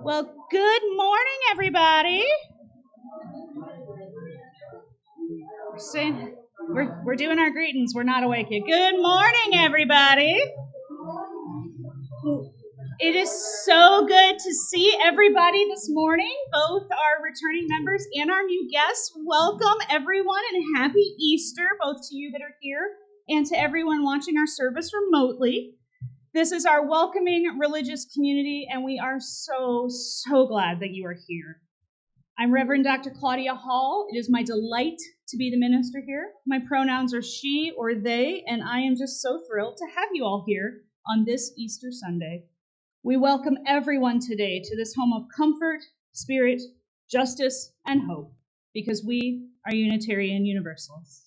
Well, good morning, everybody. We're doing our greetings. We're not awake yet. Good morning, everybody. It is so good to see everybody this morning, both our returning members and our new guests. Welcome, everyone, and happy Easter, both to you that are here and to everyone watching our service remotely. This is our welcoming religious community, and we are so glad that you are here. I'm Reverend Dr. Claudia Hall. It is my delight to be the minister here. My pronouns are she or they, and I am just so thrilled to have you all here on this Easter Sunday. We welcome everyone today to this home of comfort, spirit, justice, and hope, because we are Unitarian Universalists.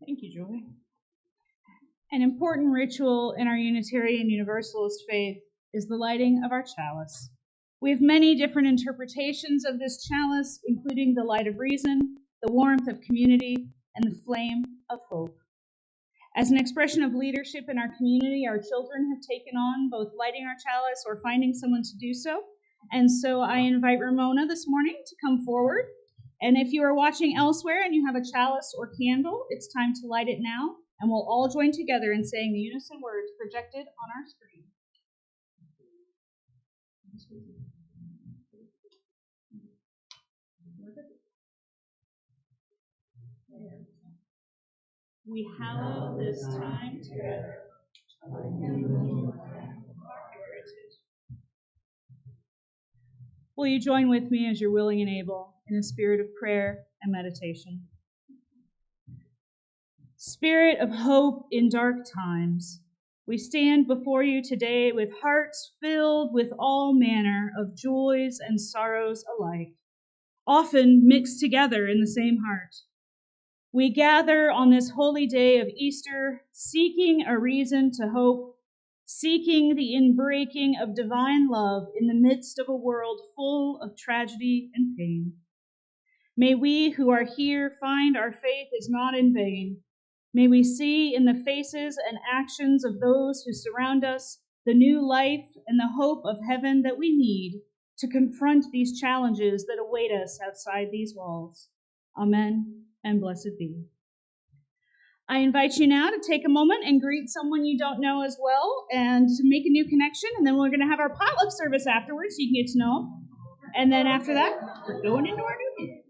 Thank you, Joy. An important ritual in our Unitarian Universalist faith is the lighting of our chalice. We have many different interpretations of this chalice, including the light of reason, the warmth of community, and the flame of hope. As an expression of leadership in our community, our children have taken on both lighting our chalice or finding someone to do so. And so I invite Ramona this morning to come forward. And if you are watching elsewhere and you have a chalice or candle, it's time to light it now. And we'll all join together in saying the unison words projected on our screen. We hallow this time together. Will you join with me as you're willing and able in a spirit of prayer and meditation? Spirit of hope in dark times, we stand before you today with hearts filled with all manner of joys and sorrows alike, often mixed together in the same heart. We gather on this holy day of Easter, seeking a reason to hope, seeking the inbreaking of divine love in the midst of a world full of tragedy and pain. May we who are here find our faith is not in vain. May we see in the faces and actions of those who surround us the new life and the hope of heaven that we need to confront these challenges that await us outside these walls. Amen, and blessed be. I invite you now to take a moment and greet someone you don't know as well and to make a new connection, and then we're going to have our potluck service afterwards so you can get to know them. And then after that, we're going into our new meeting.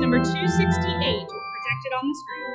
number 268, projected on the screen.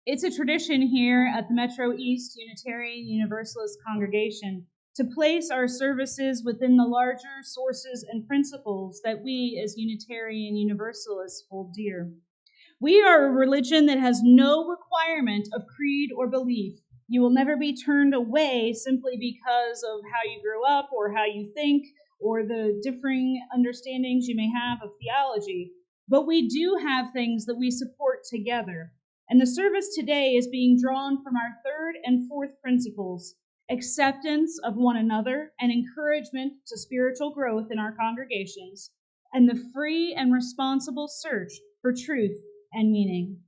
It's a tradition here at the Metro East Unitarian Universalist congregation to place our services within the larger sources and principles that we as Unitarian Universalists hold dear. We are a religion that has no requirement of creed or belief. You will never be turned away simply because of how you grew up or how you think or the differing understandings you may have of theology. But we do have things that we support together. And the service today is being drawn from our third and fourth principles: acceptance of one another and encouragement to spiritual growth in our congregations, and the free and responsible search for truth and meaning.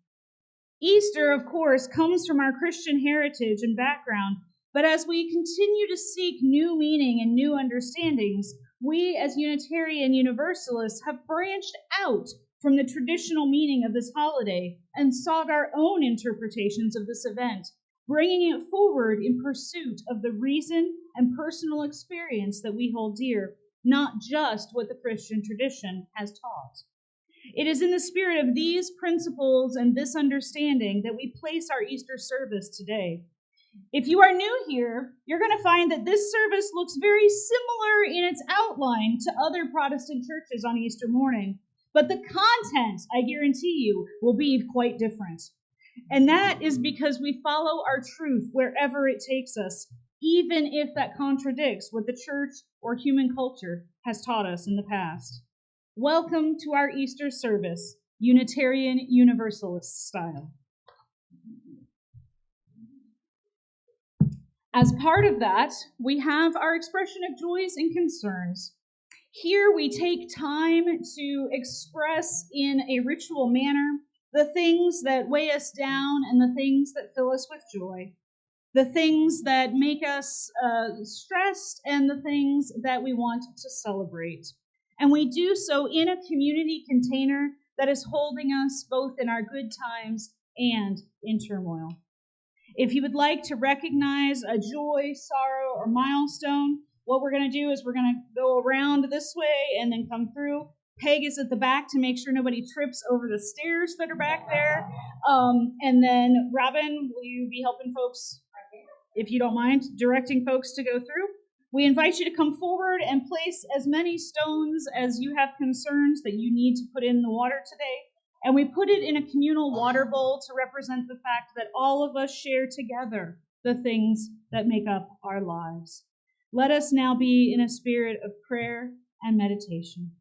Easter, of course, comes from our Christian heritage and background, but as we continue to seek new meaning and new understandings, we as Unitarian Universalists have branched out from the traditional meaning of this holiday and sought our own interpretations of this event, bringing it forward in pursuit of the reason and personal experience that we hold dear, not just what the Christian tradition has taught. It is in the spirit of these principles and this understanding that we place our Easter service today. If you are new here, you're going to find that this service looks very similar in its outline to other Protestant churches on Easter morning, but the content, I guarantee you, will be quite different. And that is because we follow our truth wherever it takes us, even if that contradicts what the church or human culture has taught us in the past. Welcome to our Easter service, Unitarian Universalist style. As part of that, we have our expression of joys and concerns. Here we take time to express in a ritual manner the things that weigh us down and the things that fill us with joy, the things that make us stressed and the things that we want to celebrate. And we do so in a community container that is holding us both in our good times and in turmoil. If you would like to recognize a joy, sorrow, or milestone, what we're going to do is we're going to go around this way and then come through. Peg is at the back to make sure nobody trips over the stairs that are back there. And then, Robin, will you be helping folks, if you don't mind, directing folks to go through? We invite you to come forward and place as many stones as you have concerns that you need to put in the water today. And we put it in a communal water bowl to represent the fact that all of us share together the things that make up our lives. Let us now be in a spirit of prayer and meditation.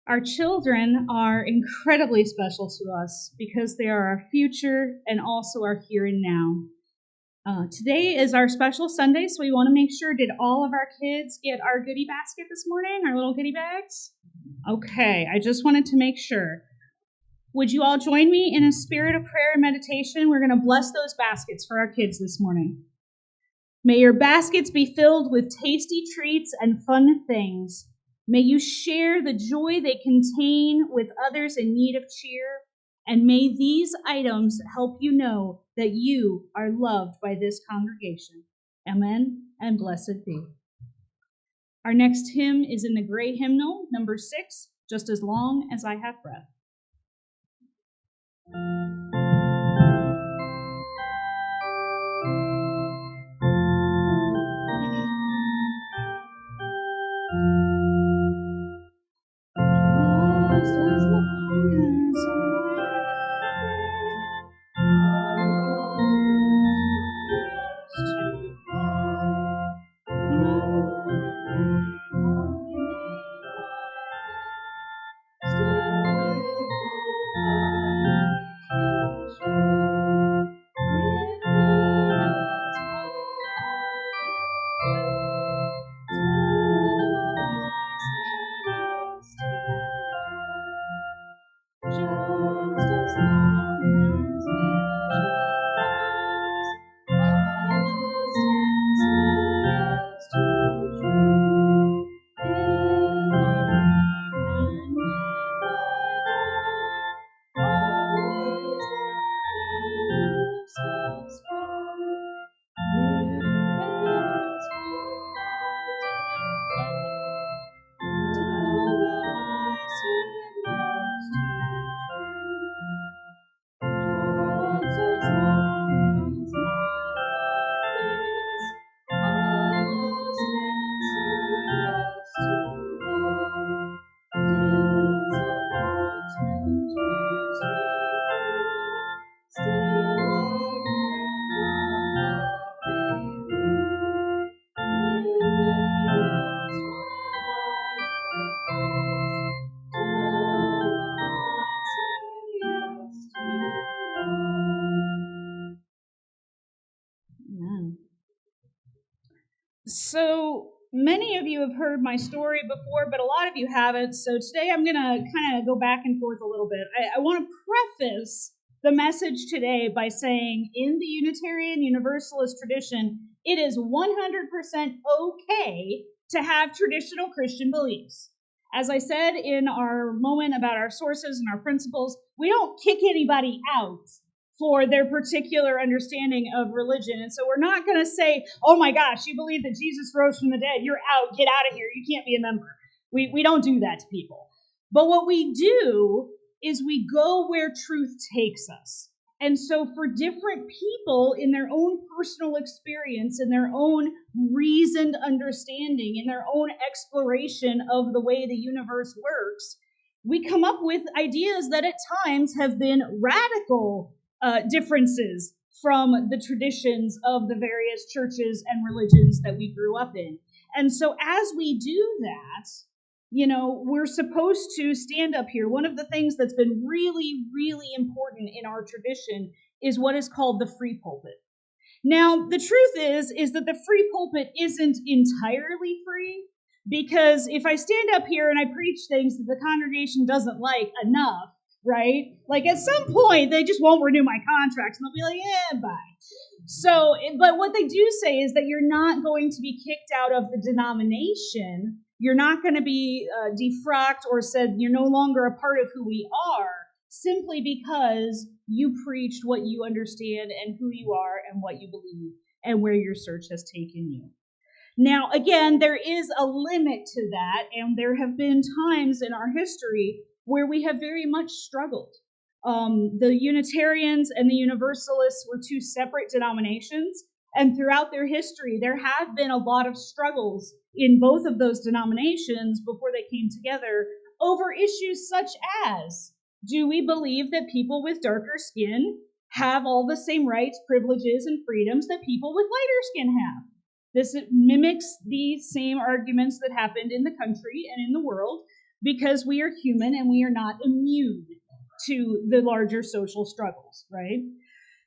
Our children are incredibly special to us because they are our future and also our here and now. Today is our special Sunday, so we want to make sure, did all of our kids get our goodie basket this morning, our little goodie bags? Okay, I just wanted to make sure. Would you all join me in a spirit of prayer and meditation? We're going to bless those baskets for our kids this morning. May your baskets be filled with tasty treats and fun things. May you share the joy they contain with others in need of cheer, and may these items help you know that you are loved by this congregation. Amen, and blessed be. Our next hymn is in the gray hymnal, number 6, Just as Long as I Have Breath. So many of you have heard my story before, but a lot of you haven't. So today I'm going to kind of go back and forth a little bit. I want to preface the message today by saying in the Unitarian Universalist tradition, it is 100% okay to have traditional Christian beliefs. As I said in our moment about our sources and our principles, we don't kick anybody out for their particular understanding of religion. And so we're not going to say, oh my gosh, you believe that Jesus rose from the dead, you're out, get out of here, you can't be a member. We don't do that to people. But what we do is we go where truth takes us. And so for different people in their own personal experience, in their own reasoned understanding, in their own exploration of the way the universe works, we come up with ideas that at times have been radical differences from the traditions of the various churches and religions that we grew up in. And so as we do that, we're supposed to stand up here. One of the things that's been really, really important in our tradition is what is called the free pulpit. Now, the truth is that the free pulpit isn't entirely free, because if I stand up here and I preach things that the congregation doesn't like enough, right? Like at some point, they just won't renew my contract and they'll be like, bye. So, but what they do say is that you're not going to be kicked out of the denomination. You're not going to be defrocked or said you're no longer a part of who we are, simply because you preached what you understand and who you are and what you believe and where your search has taken you. Now, again, there is a limit to that, and there have been times in our history where we have very much struggled. The Unitarians and the Universalists were two separate denominations, and throughout their history, there have been a lot of struggles in both of those denominations before they came together over issues such as, do we believe that people with darker skin have all the same rights, privileges, and freedoms that people with lighter skin have? This mimics the same arguments that happened in the country and in the world, because we are human and we are not immune to the larger social struggles, right?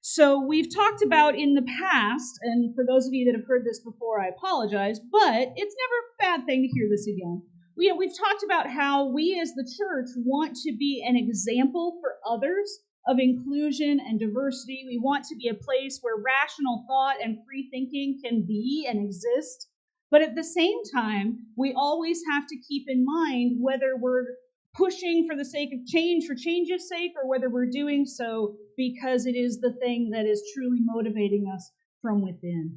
So we've talked about in the past, and for those of you that have heard this before, I apologize, but it's never a bad thing to hear this again. We've talked about how we as the church want to be an example for others of inclusion and diversity. We want to be a place where rational thought and free thinking can be and exist. But at the same time, we always have to keep in mind whether we're pushing for the sake of change for change's sake, or whether we're doing so because it is the thing that is truly motivating us from within.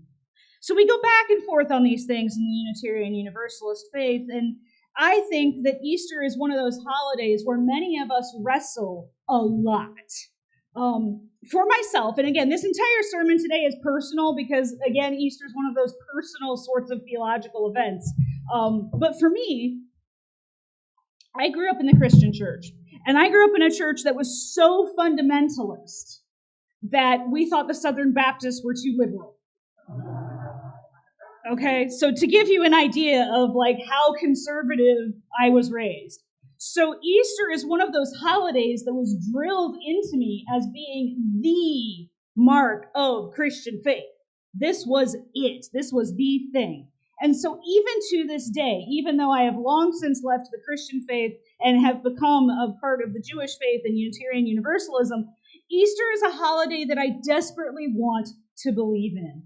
So we go back and forth on these things in the Unitarian Universalist faith, and I think that Easter is one of those holidays where many of us wrestle a lot. For myself, and again, this entire sermon today is personal because, again, Easter is one of those personal sorts of theological events. But for me, I grew up in the Christian church, and I grew up in a church that was so fundamentalist that we thought the Southern Baptists were too liberal. Okay, so to give you an idea of like how conservative I was raised. So Easter is one of those holidays that was drilled into me as being the mark of Christian faith. This was it. This was the thing. And so even to this day, even though I have long since left the Christian faith and have become a part of the Jewish faith and Unitarian Universalism, Easter is a holiday that I desperately want to believe in.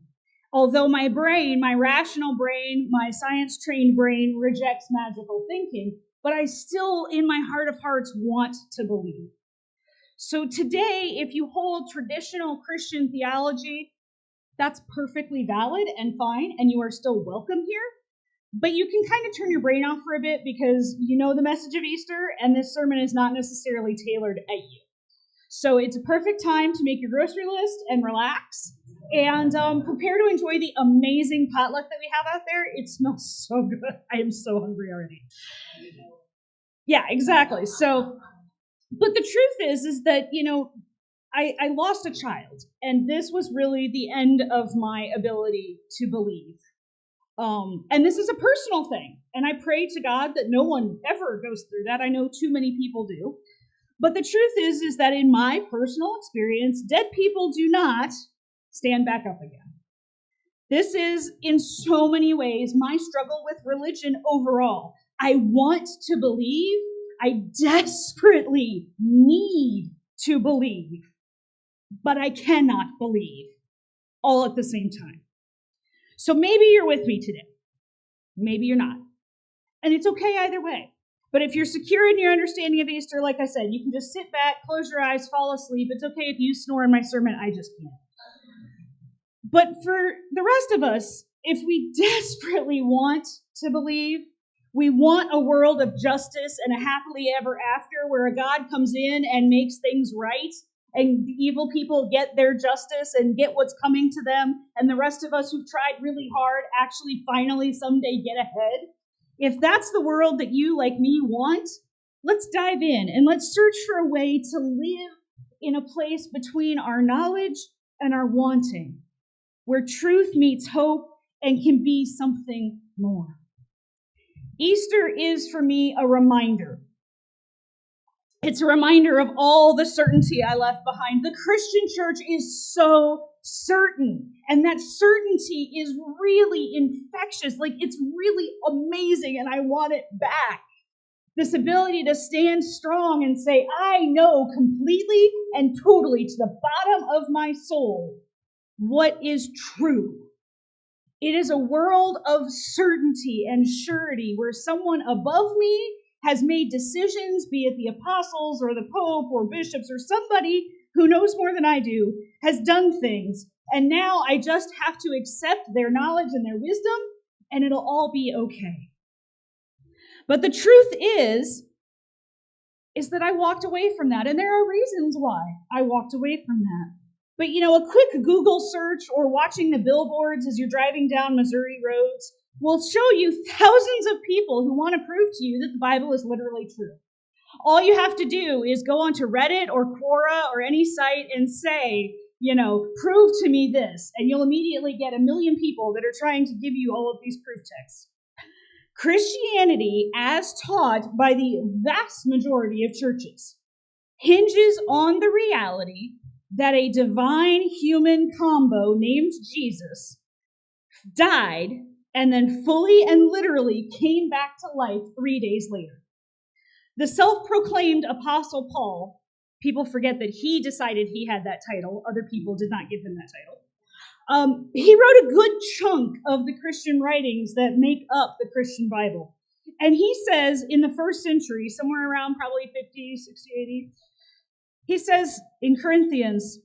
Although my brain, my rational brain, my science-trained brain rejects magical thinking, but I still, in my heart of hearts, want to believe. So today, if you hold traditional Christian theology, that's perfectly valid and fine, and you are still welcome here. But you can kind of turn your brain off for a bit because you know the message of Easter, and this sermon is not necessarily tailored at you. So it's a perfect time to make your grocery list and relax, and prepare to enjoy the amazing potluck that we have out there. It smells so good. I am so hungry already. Yeah, exactly. So, but the truth is that, I lost a child, and this was really the end of my ability to believe. And this is a personal thing, and I pray to God that no one ever goes through that. I know too many people do. But the truth is that in my personal experience, dead people do not stand back up again. This is, in so many ways, my struggle with religion overall. I want to believe. I desperately need to believe, but I cannot believe all at the same time. So maybe you're with me today. Maybe you're not. And it's okay either way. But if you're secure in your understanding of Easter, like I said, you can just sit back, close your eyes, fall asleep. It's okay if you snore in my sermon. I just can't. But for the rest of us, if we desperately want to believe, we want a world of justice and a happily ever after where a God comes in and makes things right, and the evil people get their justice and get what's coming to them, and the rest of us who've tried really hard actually finally someday get ahead. If that's the world that you, like me, want, let's dive in and let's search for a way to live in a place between our knowledge and our wanting, where truth meets hope and can be something more. Easter is, for me, a reminder. It's a reminder of all the certainty I left behind. The Christian church is so certain, and that certainty is really infectious. Like, it's really amazing, and I want it back. This ability to stand strong and say, I know completely and totally to the bottom of my soul what is true. It is a world of certainty and surety where someone above me has made decisions, be it the apostles or the pope or bishops or somebody who knows more than I do, has done things. And now I just have to accept their knowledge and their wisdom, and it'll all be okay. But the truth is that I walked away from that. And there are reasons why I walked away from that. But, a quick Google search or watching the billboards as you're driving down Missouri roads will show you thousands of people who want to prove to you that the Bible is literally true. All you have to do is go onto Reddit or Quora or any site and say, prove to me this, and you'll immediately get 1 million people that are trying to give you all of these proof texts. Christianity, as taught by the vast majority of churches, hinges on the reality that a divine human combo named Jesus died and then fully and literally came back to life 3 days later. The self-proclaimed Apostle Paul, people forget that he decided he had that title. Other people did not give him that title. He wrote a good chunk of the Christian writings that make up the Christian Bible. And he says in the first century, somewhere around probably 50, 60, 80, he says in Corinthians,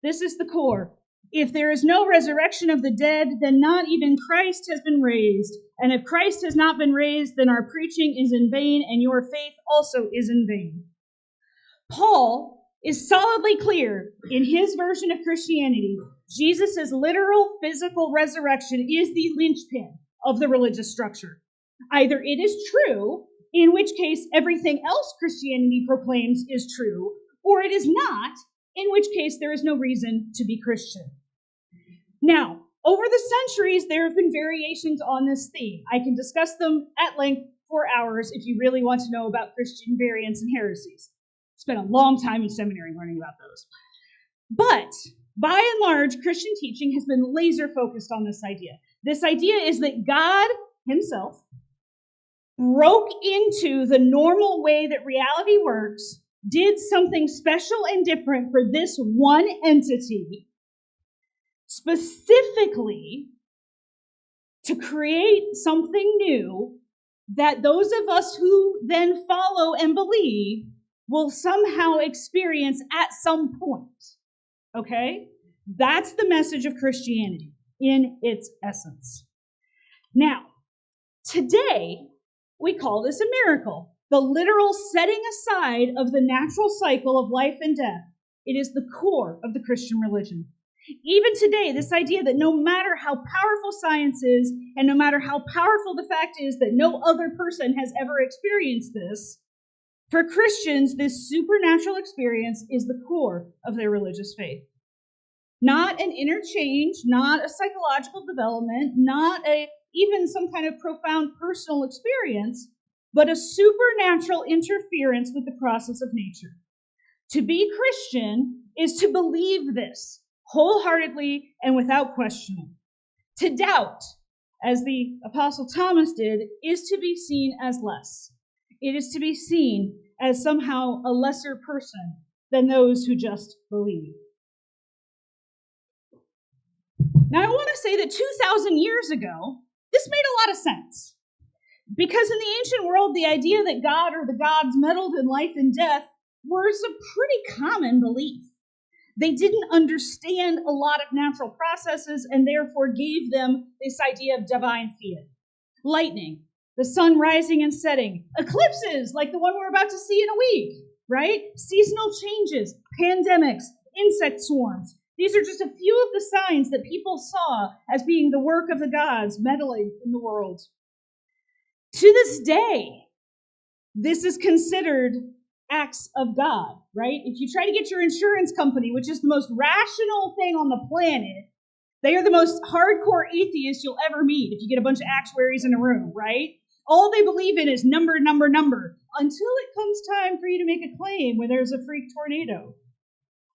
this is the core. If there is no resurrection of the dead, then not even Christ has been raised. And if Christ has not been raised, then our preaching is in vain, and your faith also is in vain. Paul is solidly clear in his version of Christianity. Jesus' literal physical resurrection is the linchpin of the religious structure. Either it is true, in which case everything else Christianity proclaims is true, or it is not, in which case there is no reason to be Christian. Now, over the centuries, there have been variations on this theme. I can discuss them at length for hours if you really want to know about Christian variants and heresies. Spent a long time in seminary learning about those. But, by and large, Christian teaching has been laser focused on this idea. This idea is that God himself broke into the normal way that reality works, did something special and different for this one entity, specifically to create something new that those of us who then follow and believe will somehow experience at some point. Okay? That's the message of Christianity in its essence. Now, today, we call this a miracle. The literal setting aside of the natural cycle of life and death. It is the core of the Christian religion. Even today, this idea that no matter how powerful science is, and no matter how powerful the fact is that no other person has ever experienced this, for Christians, this supernatural experience is the core of their religious faith. Not an interchange, not a psychological development, not even some kind of profound personal experience, but a supernatural interference with the process of nature. To be Christian is to believe this wholeheartedly and without questioning. To doubt, as the Apostle Thomas did, is to be seen as less. It is to be seen as somehow a lesser person than those who just believe. Now, I want to say that 2,000 years ago, this made a lot of sense. Because in the ancient world, the idea that God or the gods meddled in life and death was a pretty common belief. They didn't understand a lot of natural processes and therefore gave them this idea of divine fiat. Lightning, the sun rising and setting, eclipses like the one we're about to see in a week, right? Seasonal changes, pandemics, insect swarms. These are just a few of the signs that people saw as being the work of the gods meddling in the world. To this day, this is considered acts of God, right? If you try to get your insurance company, which is the most rational thing on the planet, they are the most hardcore atheists you'll ever meet if you get a bunch of actuaries in a room, right? All they believe in is number, number, number, until it comes time for you to make a claim when there's a freak tornado.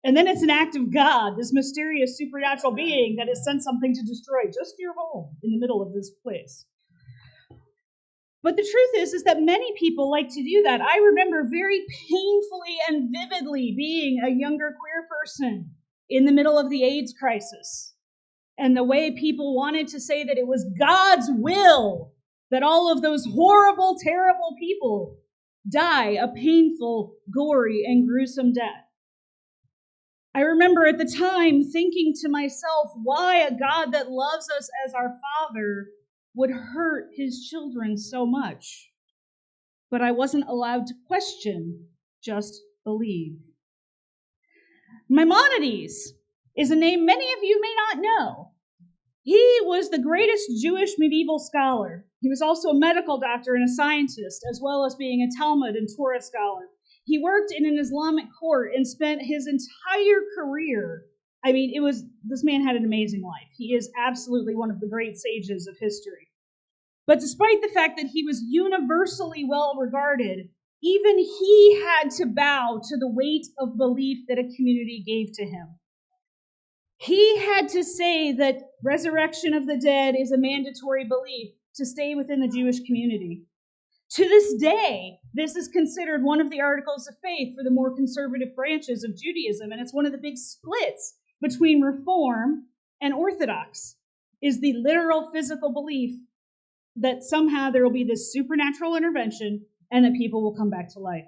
And then it's an act of God, this mysterious supernatural being that has sent something to destroy just your home in the middle of this place. But the truth is that many people like to do that. I remember very painfully and vividly being a younger queer person in the middle of the AIDS crisis. And the way people wanted to say that it was God's will that all of those horrible, terrible people die a painful, gory, and gruesome death. I remember at the time thinking to myself, why a God that loves us as our Father would hurt his children so much. But I wasn't allowed to question, just believe. Maimonides is a name many of you may not know. He was the greatest Jewish medieval scholar. He was also a medical doctor and a scientist, as well as being a Talmud and Torah scholar. He worked in an Islamic court and spent his entire career. This man had an amazing life. He is absolutely one of the great sages of history. But despite the fact that he was universally well regarded, even he had to bow to the weight of belief that a community gave to him. He had to say that resurrection of the dead is a mandatory belief to stay within the Jewish community. To this day, this is considered one of the articles of faith for the more conservative branches of Judaism, and it's one of the big splits between Reform and Orthodox, is the literal physical belief that somehow there will be this supernatural intervention and that people will come back to life.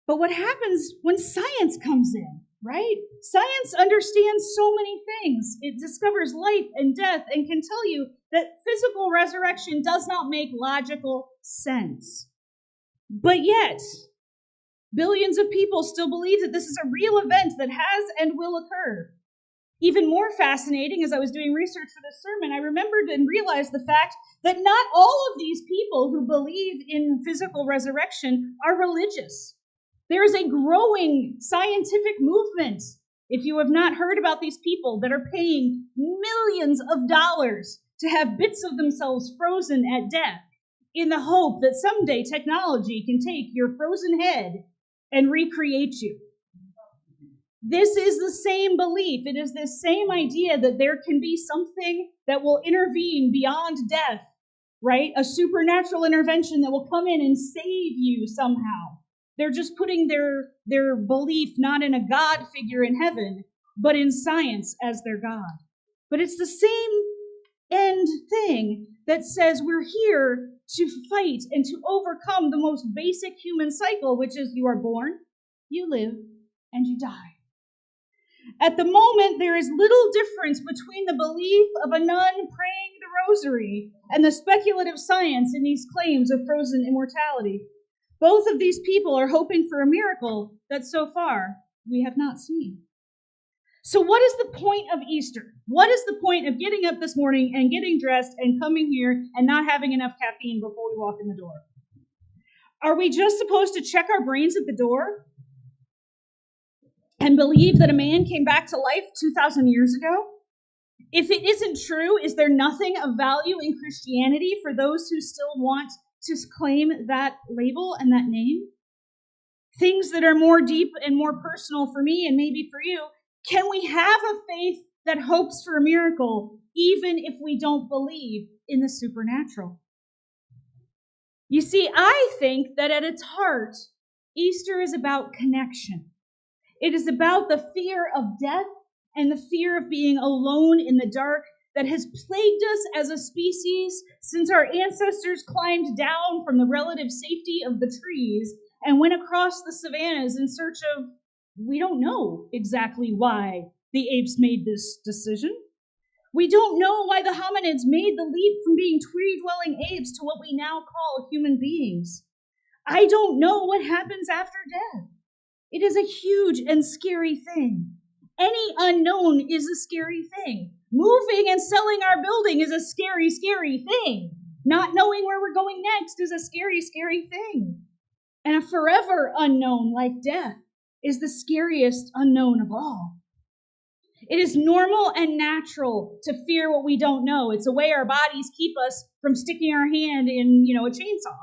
But what happens when science comes in, right? Science understands so many things. It discovers life and death and can tell you that physical resurrection does not make logical sense. But yet, billions of people still believe that this is a real event that has and will occur. Even more fascinating, as I was doing research for this sermon, I remembered and realized the fact that not all of these people who believe in physical resurrection are religious. There is a growing scientific movement, if you have not heard about these people, that are paying millions of dollars to have bits of themselves frozen at death in the hope that someday technology can take your frozen head and recreate you. This is the same belief. It is this same idea that there can be something that will intervene beyond death, right? A supernatural intervention that will come in and save you somehow. They're just putting their belief not in a God figure in heaven, but in science as their God. But it's the same end thing that says we're here to fight and to overcome the most basic human cycle, which is you are born, you live, and you die. At the moment, there is little difference between the belief of a nun praying the rosary and the speculative science in these claims of frozen immortality. Both of these people are hoping for a miracle that so far we have not seen. So what is the point of Easter? What is the point of getting up this morning and getting dressed and coming here and not having enough caffeine before we walk in the door? Are we just supposed to check our brains at the door and believe that a man came back to life 2,000 years ago? If it isn't true, is there nothing of value in Christianity for those who still want to claim that label and that name? Things that are more deep and more personal for me and maybe for you. Can we have a faith that hopes for a miracle, even if we don't believe in the supernatural. You see, I think that at its heart, Easter is about connection. It is about the fear of death and the fear of being alone in the dark that has plagued us as a species since our ancestors climbed down from the relative safety of the trees and went across the savannas in search of, we don't know exactly why the apes made this decision. We don't know why the hominids made the leap from being tree-dwelling apes to what we now call human beings. I don't know what happens after death. It is a huge and scary thing. Any unknown is a scary thing. Moving and selling our building is a scary, scary thing. Not knowing where we're going next is a scary, scary thing. And a forever unknown like death is the scariest unknown of all. It is normal and natural to fear what we don't know. It's a way our bodies keep us from sticking our hand in, a chainsaw,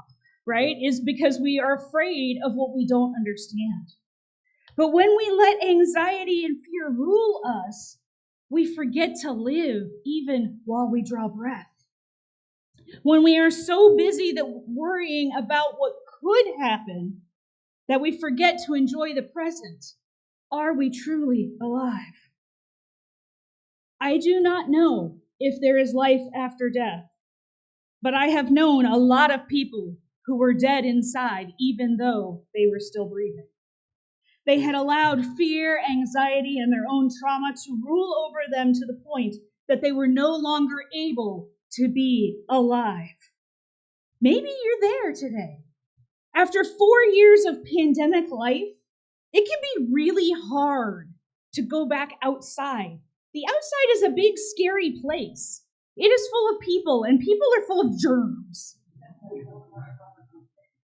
right? Is because we are afraid of what we don't understand. But when we let anxiety and fear rule us, we forget to live even while we draw breath. When we are so busy that worrying about what could happen that we forget to enjoy the present, are we truly alive? I do not know if there is life after death, but I have known a lot of people who were dead inside even though they were still breathing. They had allowed fear, anxiety, and their own trauma to rule over them to the point that they were no longer able to be alive. Maybe you're there today. After 4 years of pandemic life, it can be really hard to go back outside. The outside is a big, scary place. It is full of people, and people are full of germs.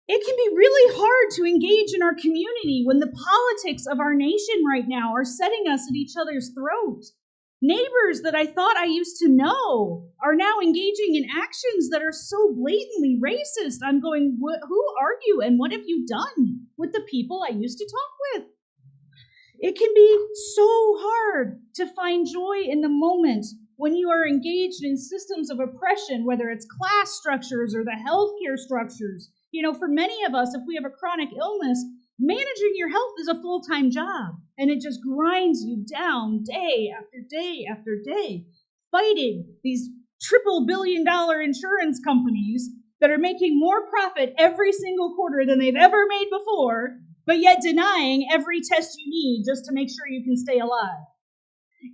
It can be really hard to engage in our community when the politics of our nation right now are setting us at each other's throats. Neighbors that I thought I used to know are now engaging in actions that are so blatantly racist. I'm going, who are you and what have you done with the people I used to talk with? It can be so hard to find joy in the moment when you are engaged in systems of oppression, whether it's class structures or the healthcare structures. For many of us, if we have a chronic illness, managing your health is a full-time job, and it just grinds you down day after day after day, fighting these triple-billion-dollar insurance companies that are making more profit every single quarter than they've ever made before, but yet denying every test you need just to make sure you can stay alive.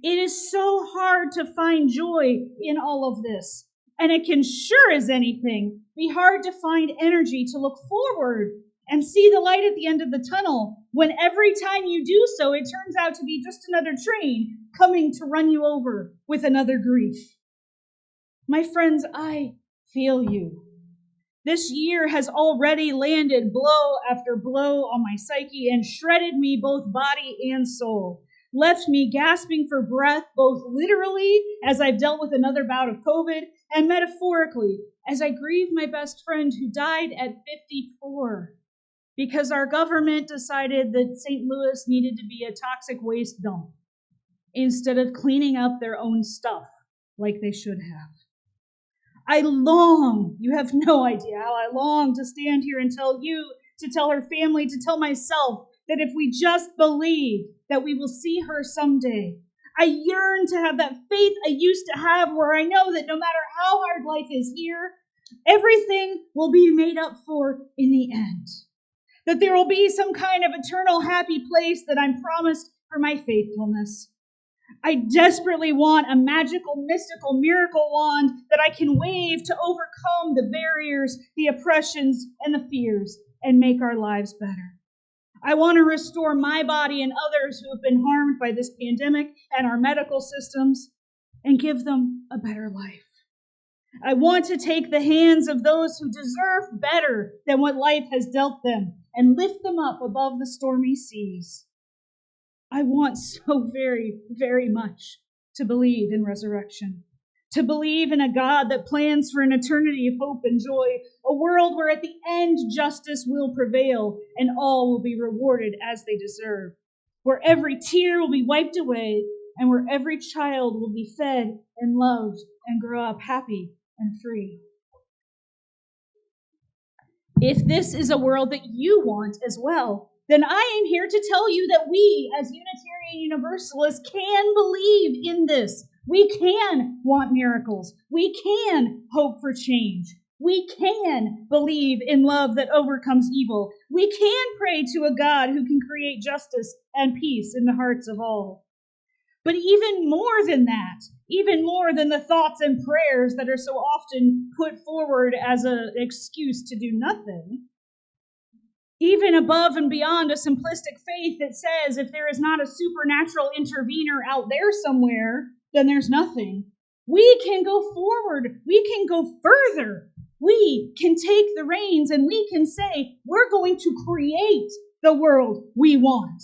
It is so hard to find joy in all of this. And it can sure as anything be hard to find energy to look forward and see the light at the end of the tunnel when every time you do so, it turns out to be just another train coming to run you over with another grief. My friends, I feel you. This year has already landed blow after blow on my psyche and shredded me both body and soul. Left me gasping for breath, both literally as I've dealt with another bout of COVID and metaphorically as I grieve my best friend who died at 54 because our government decided that St. Louis needed to be a toxic waste dump instead of cleaning up their own stuff like they should have. I long, you have no idea how I long to stand here and tell you, to tell her family, to tell myself that if we just believe that we will see her someday. I yearn to have that faith I used to have where I know that no matter how hard life is here, everything will be made up for in the end. That there will be some kind of eternal happy place that I'm promised for my faithfulness. I desperately want a magical, mystical miracle wand that I can wave to overcome the barriers, the oppressions, and the fears and make our lives better. I want to restore my body and others who have been harmed by this pandemic and our medical systems and give them a better life. I want to take the hands of those who deserve better than what life has dealt them and lift them up above the stormy seas. I want so very, very much to believe in resurrection, to believe in a God that plans for an eternity of hope and joy, a world where at the end justice will prevail and all will be rewarded as they deserve, where every tear will be wiped away and where every child will be fed and loved and grow up happy and free. If this is a world that you want as well, then I am here to tell you that we, as Unitarian Universalists, can believe in this. We can want miracles. We can hope for change. We can believe in love that overcomes evil. We can pray to a God who can create justice and peace in the hearts of all. But even more than that, even more than the thoughts and prayers that are so often put forward as an excuse to do nothing, even above and beyond a simplistic faith that says if there is not a supernatural intervener out there somewhere, then there's nothing. We can go forward. We can go further. We can take the reins and we can say, we're going to create the world we want.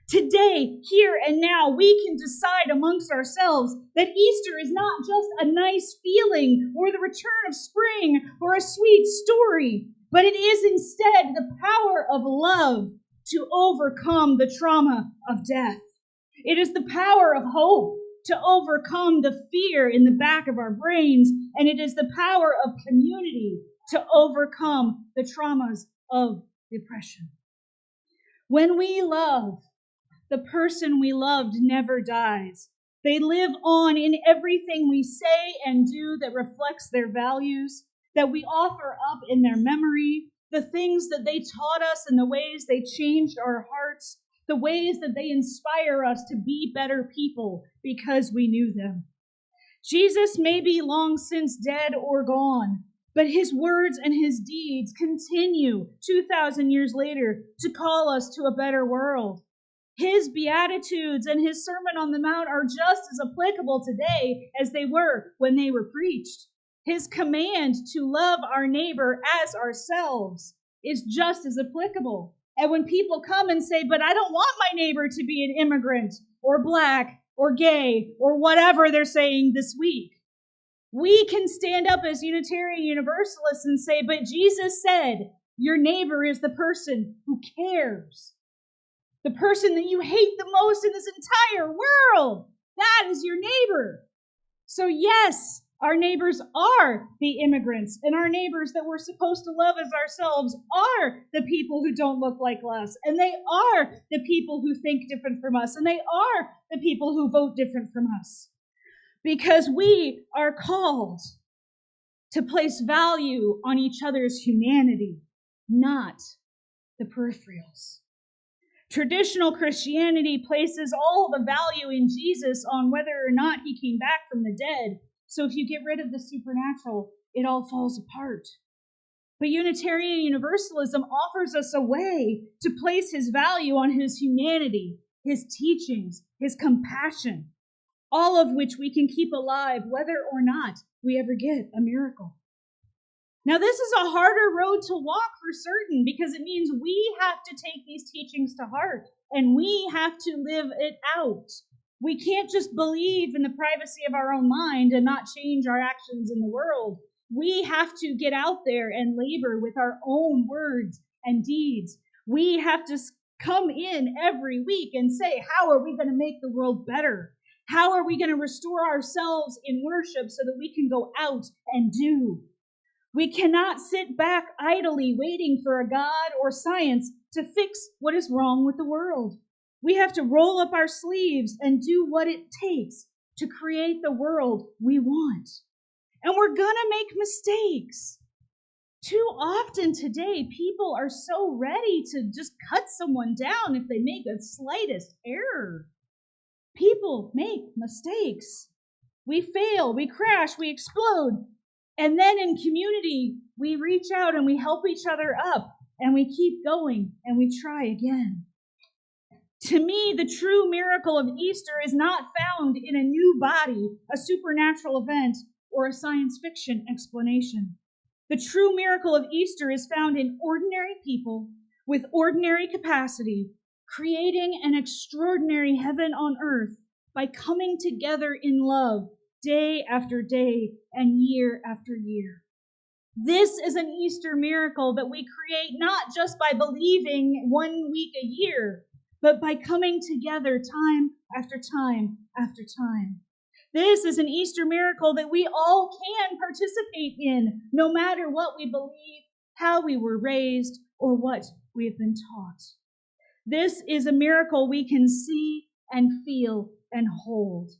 Today, here and now, we can decide amongst ourselves that Easter is not just a nice feeling or the return of spring or a sweet story, but it is instead the power of love to overcome the trauma of death. It is the power of hope to overcome the fear in the back of our brains, and it is the power of community to overcome the traumas of depression. When we love, the person we loved never dies. They live on in everything we say and do that reflects their values, that we offer up in their memory, the things that they taught us and the ways they changed our hearts, the ways that they inspire us to be better people because we knew them. Jesus may be long since dead or gone, but his words and his deeds continue 2,000 years later to call us to a better world. His Beatitudes and his Sermon on the Mount are just as applicable today as they were when they were preached. His command to love our neighbor as ourselves is just as applicable. And when people come and say, but I don't want my neighbor to be an immigrant or black or gay or whatever they're saying this week, we can stand up as Unitarian Universalists and say, but Jesus said, your neighbor is the person who cares. The person that you hate the most in this entire world, that is your neighbor. So yes, our neighbors are the immigrants, and our neighbors that we're supposed to love as ourselves are the people who don't look like us, and they are the people who think different from us, and they are the people who vote different from us. Because we are called to place value on each other's humanity, not the peripherals. Traditional Christianity places all the value in Jesus on whether or not he came back from the dead. So if you get rid of the supernatural, it all falls apart. But Unitarian Universalism offers us a way to place his value on his humanity, his teachings, his compassion, all of which we can keep alive whether or not we ever get a miracle. Now, this is a harder road to walk for certain because it means we have to take these teachings to heart and we have to live it out. We can't just believe in the privacy of our own mind and not change our actions in the world. We have to get out there and labor with our own words and deeds. We have to come in every week and say, how are we going to make the world better? How are we going to restore ourselves in worship so that we can go out and do? We cannot sit back idly waiting for a God or science to fix what is wrong with the world. We have to roll up our sleeves and do what it takes to create the world we want. And we're going to make mistakes. Too often today, people are so ready to just cut someone down if they make the slightest error. People make mistakes. We fail, we crash, we explode. And then in community, we reach out and we help each other up and we keep going and we try again. To me, the true miracle of Easter is not found in a new body, a supernatural event, or a science fiction explanation. The true miracle of Easter is found in ordinary people with ordinary capacity, creating an extraordinary heaven on earth by coming together in love day after day and year after year. This is an Easter miracle that we create not just by believing 1 week a year, but by coming together time after time after time. This is an Easter miracle that we all can participate in, no matter what we believe, how we were raised, or what we have been taught. This is a miracle we can see and feel and hold.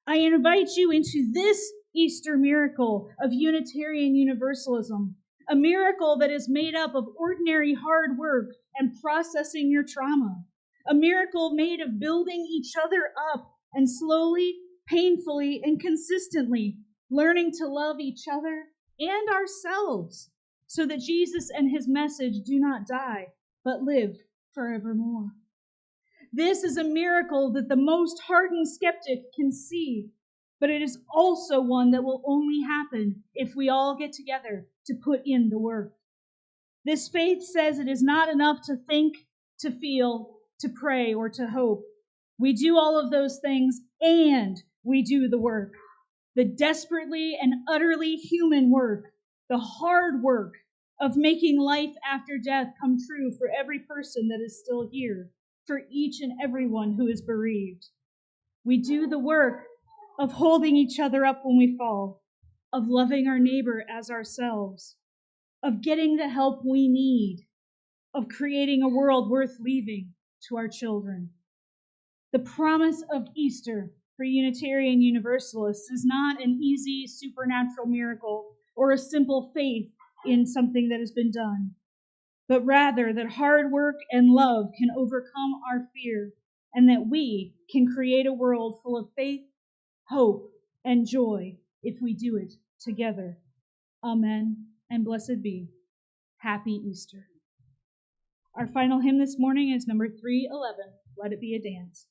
I invite you into this Easter miracle of Unitarian Universalism, a miracle that is made up of ordinary hard work and processing your trauma, a miracle made of building each other up and slowly, painfully, and consistently learning to love each other and ourselves so that Jesus and his message do not die, but live forevermore. This is a miracle that the most hardened skeptic can see, but it is also one that will only happen if we all get together to put in the work. This faith says it is not enough to think, to feel, to pray, or to hope. We do all of those things, and we do the work. The desperately and utterly human work, the hard work of making life after death come true for every person that is still here, for each and everyone who is bereaved. We do the work of holding each other up when we fall, of loving our neighbor as ourselves, of getting the help we need, of creating a world worth leaving to our children. The promise of Easter for Unitarian Universalists is not an easy supernatural miracle or a simple faith in something that has been done, but rather that hard work and love can overcome our fear and that we can create a world full of faith, hope, and joy if we do it together. Amen, and blessed be. Happy Easter. Our final hymn this morning is number 311, Let It Be a Dance.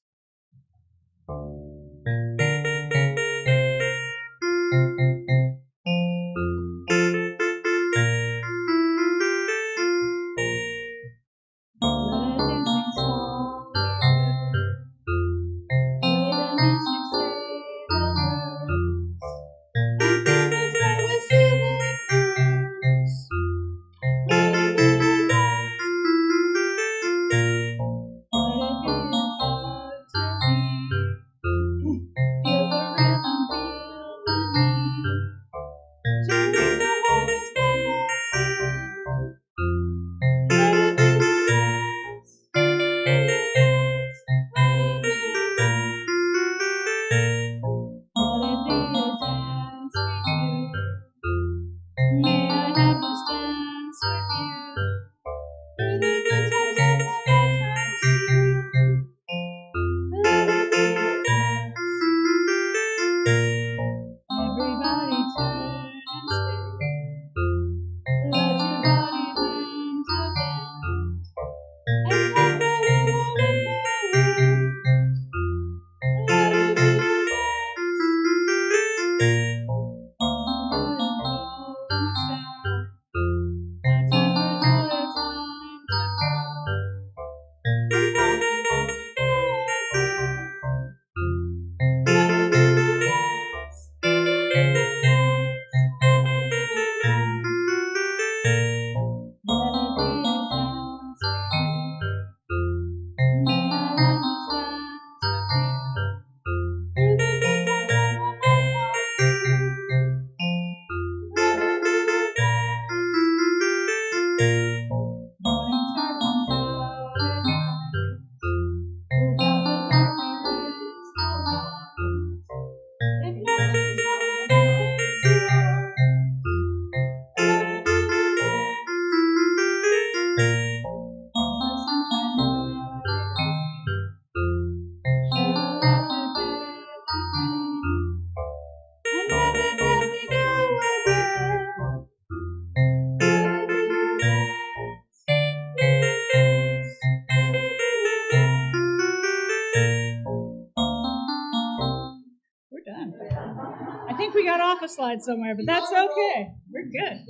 Slide somewhere, but that's okay. We're good.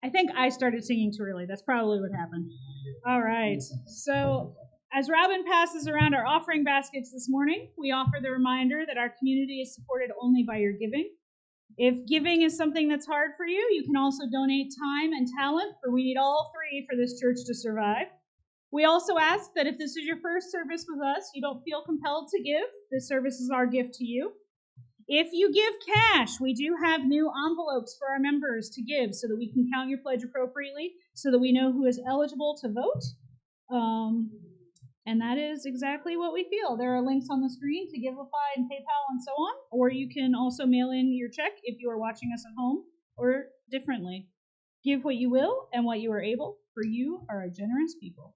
I think I started singing too early. That's probably what happened. All right. So as Robin passes around our offering baskets this morning, we offer the reminder that our community is supported only by your giving. If giving is something that's hard for you, you can also donate time and talent, for we need all three for this church to survive. We also ask that if this is your first service with us, you don't feel compelled to give. This service is our gift to you. If you give cash, we do have new envelopes for our members to give so that we can count your pledge appropriately, so that we know who is eligible to vote. And that is exactly what we feel. There are links on the screen to Givelify and PayPal and so on, or you can also mail in your check if you are watching us at home, or differently. Give what you will and what you are able, for you are a generous people.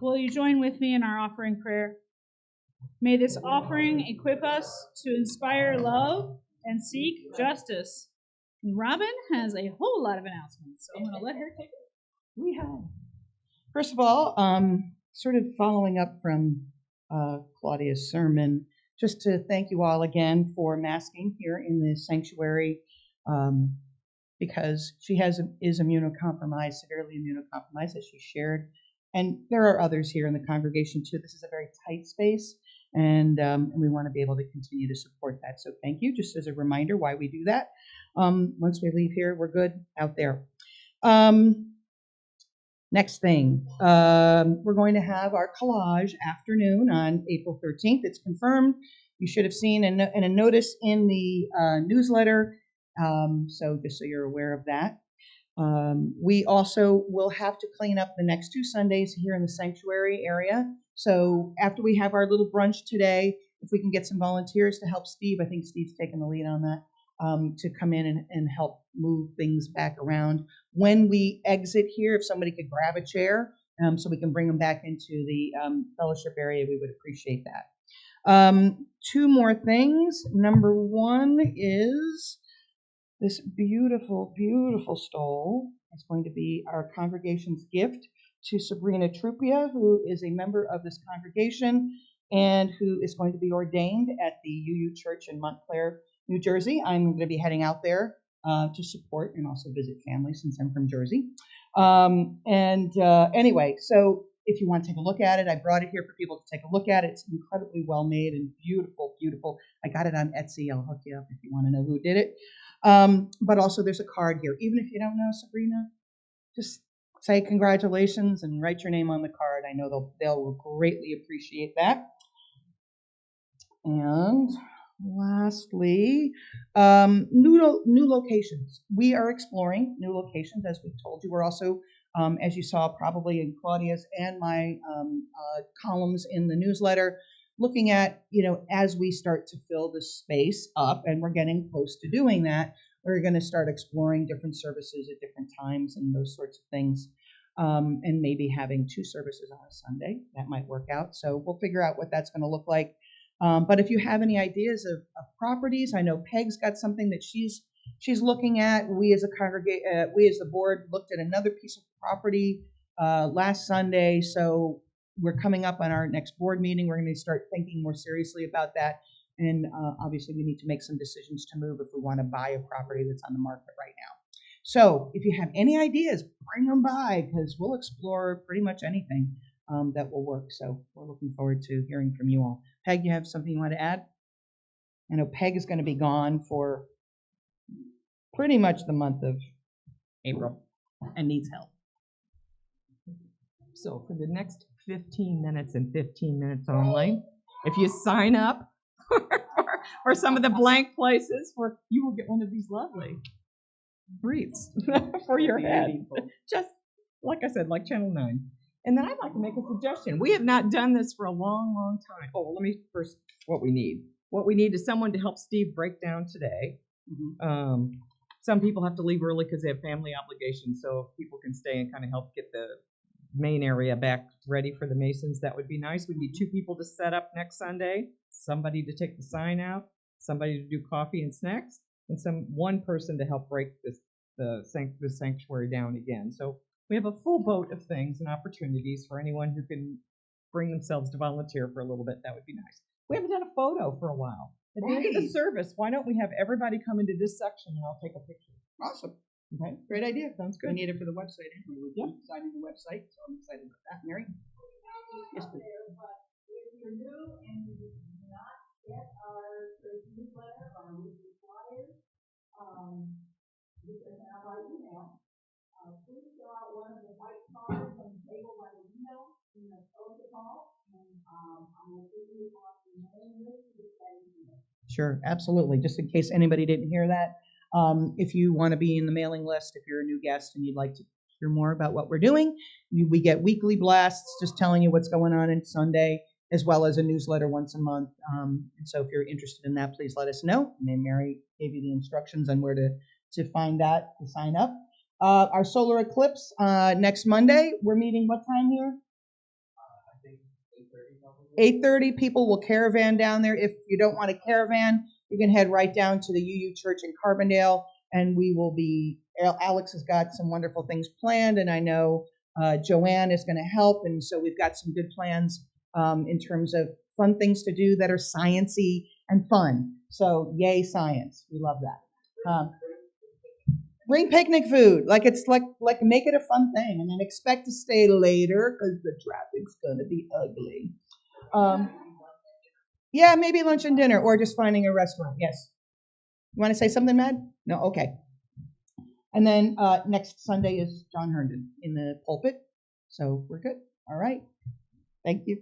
Will you join with me in our offering prayer? May this offering equip us to inspire love and seek justice. And Robin has a whole lot of announcements, so I'm going to let her take it. We have. First of all, sort of following up from Claudia's sermon, just to thank you all again for masking here in the sanctuary, because she is immunocompromised, severely immunocompromised, as she shared. And there are others here in the congregation too. This is a very tight space, and we want to be able to continue to support that. So thank you, just as a reminder why we do that. Once we leave here, we're good out there. Next thing, we're going to have our collage afternoon on April 13th. It's confirmed. You should have seen in a notice in the newsletter, so just so you're aware of that. We also will have to clean up the next 2 Sundays here in the sanctuary area. So after we have our little brunch today, if we can get some volunteers to help Steve, I think Steve's taking the lead on that, to come in and help move things back around. When we exit here, if somebody could grab a chair so we can bring them back into the fellowship area, we would appreciate that. 2 more things. Number 1 is this beautiful, beautiful stole. It's going to be our congregation's gift to Sabrina Trupia, who is a member of this congregation and who is going to be ordained at the UU Church in Montclair, New Jersey. I'm going to be heading out there to support and also visit family since I'm from Jersey. Anyway, so if you want to take a look at it, I brought it here for people to take a look at it. It's incredibly well made and beautiful, beautiful. I got it on Etsy. I'll hook you up if you want to know who did it. But also there's a card here. Even if you don't know Sabrina, just say congratulations and write your name on the card. I know they'll greatly appreciate that. And lastly, new locations. We are exploring new locations, as we've told you. We're also, as you saw probably in Claudia's and my columns in the newsletter, looking at, as we start to fill the space up, and we're getting close to doing that, we're going to start exploring different services at different times and those sorts of things. And maybe having 2 services on a Sunday. That might work out. So we'll figure out what that's going to look like. But if you have any ideas of properties, I know Peg's got something that she's looking at. We as the board looked at another piece of property last Sunday. So we're coming up on our next board meeting. We're going to start thinking more seriously about that. And obviously we need to make some decisions to move if we want to buy a property that's on the market right now. So if you have any ideas, bring them by, because we'll explore pretty much anything that will work. So we're looking forward to hearing from you all. Peg, you have something you want to add? I know Peg is going to be gone for pretty much the month of April and needs help. So for the next 15 minutes and 15 minutes only, if you sign up for some of the blank places, you will get one of these lovely wreaths for your head. Just like I said, like Channel 9. And then I'd like to make a suggestion. We have not done this for a long, long time. Oh, let me first, what we need. What we need is someone to help Steve break down today. Mm-hmm. Some people have to leave early because they have family obligations, so if people can stay and kind of help get the main area back ready for the Masons, that would be nice. We need 2 people to set up next Sunday, somebody to take the sign out, somebody to do coffee and snacks, and one person to help break the sanctuary down again. So We have a full boat of things and opportunities for anyone who can bring themselves to volunteer for a little bit. That would be nice. We haven't done a photo for a while. At the end of the Right. service, why don't we have everybody come into this section and I'll take a picture? Awesome. Okay, Great idea. sounds We good. need it for the website anyway. We're Yep. designing the website, so I'm excited about that. Mary? Yes, please. If you're new and you did not get our newsletter or weekly flyers, you can have our email. Please fill out one of the white cards on the table by the window in the fellowship hall, and I will put you on the mailing list to get that email. Sure, absolutely. Just in case anybody didn't hear that, if you want to be in the mailing list, if you're a new guest and you'd like to hear more about what we're doing, we get weekly blasts just telling you what's going on in Sunday, as well as a newsletter once a month. And so if you're interested in that, please let us know. And then Mary gave you the instructions on where to find that, to sign up. Our solar eclipse next Monday. We're meeting what time here? 8:30. People will caravan down there. If you don't want a caravan, you can head right down to the UU Church in Carbondale, and we will be. Alex has got some wonderful things planned, and I know Joanne is going to help, and so we've got some good plans in terms of fun things to do that are sciencey and fun. So yay science, we love that. Bring picnic food, like it's like make it a fun thing, and then expect to stay later because the traffic's gonna be ugly. Yeah, maybe lunch and dinner, or just finding a restaurant. Yes. You want to say something, Mad? No. Okay. And then next Sunday is John Herndon in the pulpit, so we're good. All right. Thank you.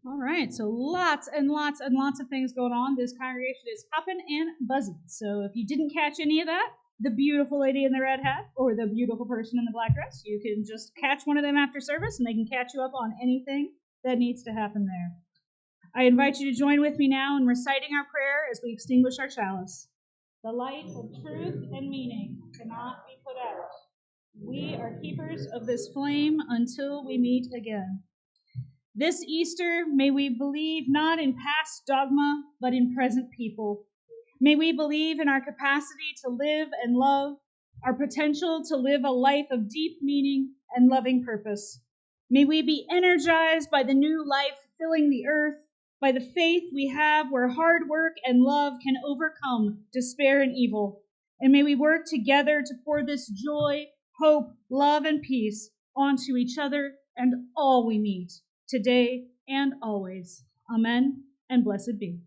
All right, so lots and lots and lots of things going on. This congregation is hopping and buzzing. So if you didn't catch any of that, the beautiful lady in the red hat or the beautiful person in the black dress, you can just catch one of them after service and they can catch you up on anything that needs to happen there. I invite you to join with me now in reciting our prayer as we extinguish our chalice. The light of truth and meaning cannot be put out. We are keepers of this flame until we meet again. This Easter, may we believe not in past dogma, but in present people. May we believe in our capacity to live and love, our potential to live a life of deep meaning and loving purpose. May we be energized by the new life filling the earth, by the faith we have where hard work and love can overcome despair and evil. And may we work together to pour this joy, hope, love, and peace onto each other and all we meet, today and always. Amen, and blessed be.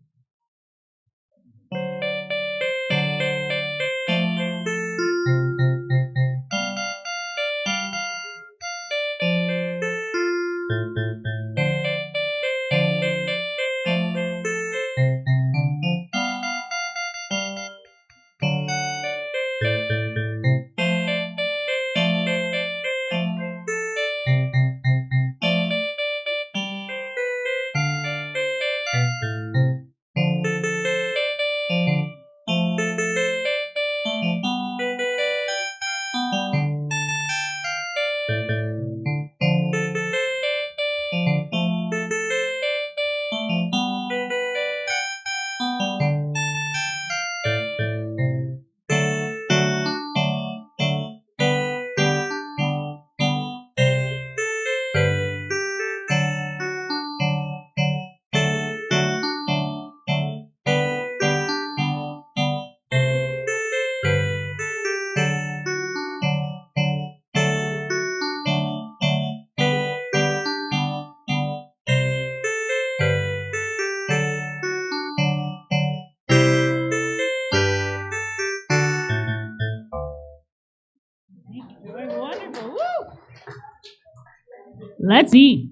Wonderful. Woo! Let's eat.